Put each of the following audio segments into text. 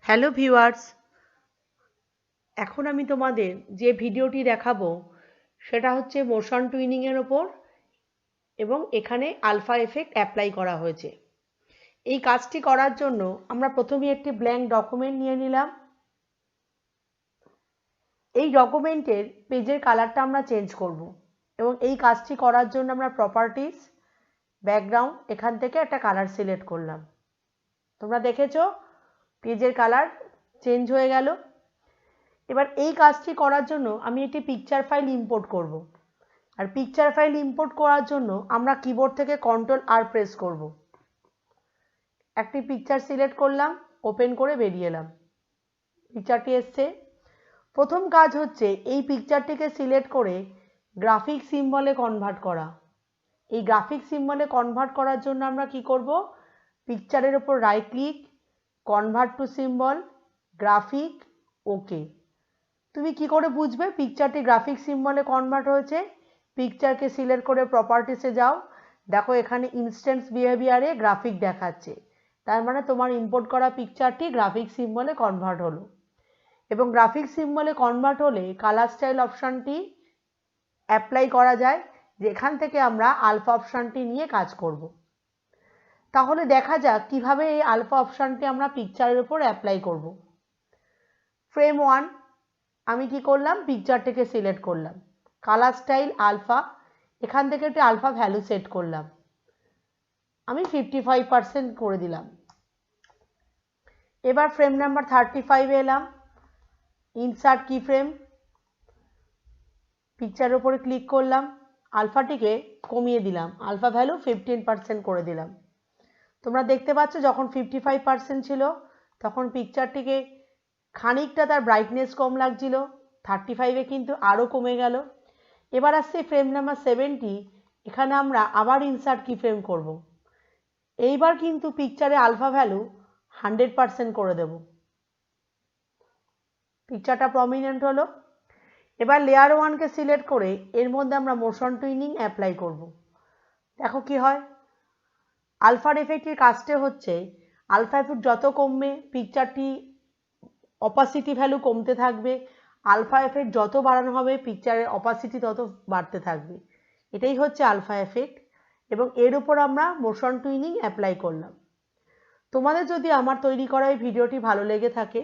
Hello viewers, এখন আমি তোমাদের যে ভিডিওটি দেখাবো সেটা হচ্ছে মোশন টুইনিং এর ওপর এবং এখানে আলফা এফেক্ট অ্যাপ্লাই করা হয়েছে। এই কাজটি করার জন্য আমরা প্রথমে একটি ব্ল্যাঙ্ক ডকুমেন্ট নিয়ে নিলাম। এই ডকুমেন্টের পেজের কালারটা আমরা চেঞ্জ করব এবং এই কাজটি করার জন্য আমরা প্রপার্টিজ, ব্যাকগ্রাউন্ড এখান থেকে একটা কালার সিলেক্ট করলাম। তোমরা দেখেছো পেজের কালার চেঞ্জ হয়ে গেল। এবার এই কাজটি করার জন্য আমি একটি পিকচার ফাইল ইম্পোর্ট করব। আর পিকচার ফাইল ইম্পোর্ট করার জন্য আমরা কিবোর্ড থেকে Ctrl+R প্রেস করব। একটি পিকচার সিলেক্ট করলাম, ওপেন করে বেরিয়ে এলাম। পিকচারটি এসছে। প্রথম কাজ হচ্ছে এই পিকচারটিকে সিলেক্ট করে গ্রাফিক সিম্বলে কনভার্ট করা। এই গ্রাফিক সিম্বলে কনভার্ট করার জন্য আমরা কি করব, পিকচারের ওপর right click, convert to symbol, graphic, okay. তুমি কি করে বুঝবে পিকচারটি গ্রাফিক সিম্বলে কনভার্ট হয়েছে? পিকচারকে সিলেক্ট করে প্রপার্টিসে যাও, দেখো এখানে ইনস্ট্যান্স বিহেভিয়ারে গ্রাফিক দেখাচ্ছে, তার মানে তোমার ইম্পোর্ট করা পিকচারটি গ্রাফিক সিম্বলে কনভার্ট হলো। এবং গ্রাফিক সিম্বলে কনভার্ট হলে কালার স্টাইল অপশানটি অ্যাপ্লাই করা যায়, যেখান থেকে আমরা আলফা অপশানটি নিয়ে কাজ করব। তাহলে দেখা যাক কিভাবে এই আলফা অপশানটি আমরা পিকচারের উপর অ্যাপ্লাই করব। ফ্রেম 1 আমি কি করলাম, পিকচারটিকে সিলেক্ট করলাম, কালার স্টাইল আলফা, এখান থেকে একটি আলফা ভ্যালু সেট করলাম, আমি 55% করে দিলাম। এবার ফ্রেম নাম্বার 35 এলাম, ইনসার্ট কি ফ্রেম, পিকচারের উপরে ক্লিক করলাম, আলফাটিকে কমিয়ে দিলাম, আলফা ভ্যালু 15% করে দিলাম। তোমরা দেখতে পাচ্ছ যখন 55% ছিল তখন পিকচারটিকে খানিকটা তার ব্রাইটনেস কম লাগছিল, 35-এ কিন্তু আরও কমে গেল। এবার আসছে ফ্রেম নাম্বার 70, এখানে আমরা আবার ইনসার্ট কি ফ্রেম করব। এইবার কিন্তু পিকচারে আলফা ভ্যালু 100% করে দেব। পিকচারটা প্রমিনেন্ট হলো। এবার লেয়ার 1কে সিলেক্ট করে এর মধ্যে আমরা মোশন টুইনিং অ্যাপ্লাই করব। দেখো কি হয়, আলফার এফেক্টের কাজটা হচ্ছে আলফা এফেক্ট যত কমবে পিকচারটি অপাসিটি ভ্যালু কমতে থাকবে, আলফা এফেক্ট যত বাড়ানো হবে পিকচারের অপাসিটি তত বাড়তে থাকবে। এটাই হচ্ছে আলফা এফেক্ট এবং এর উপর আমরা মোশন টুইনিং অ্যাপ্লাই করলাম। তোমাদের যদি আমার তৈরি করা এই ভিডিওটি ভালো লেগে থাকে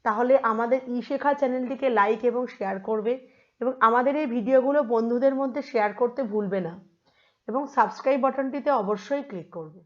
তাহলে আমাদের শেখা চ্যানেলটিকে লাইক এবং শেয়ার করবে এবং আমাদের এই ভিডিওগুলো বন্ধুদের মধ্যে শেয়ার করতে ভুলবে না এবং সাবস্ক্রাইব বাটনটিতে অবশ্যই ক্লিক করবে।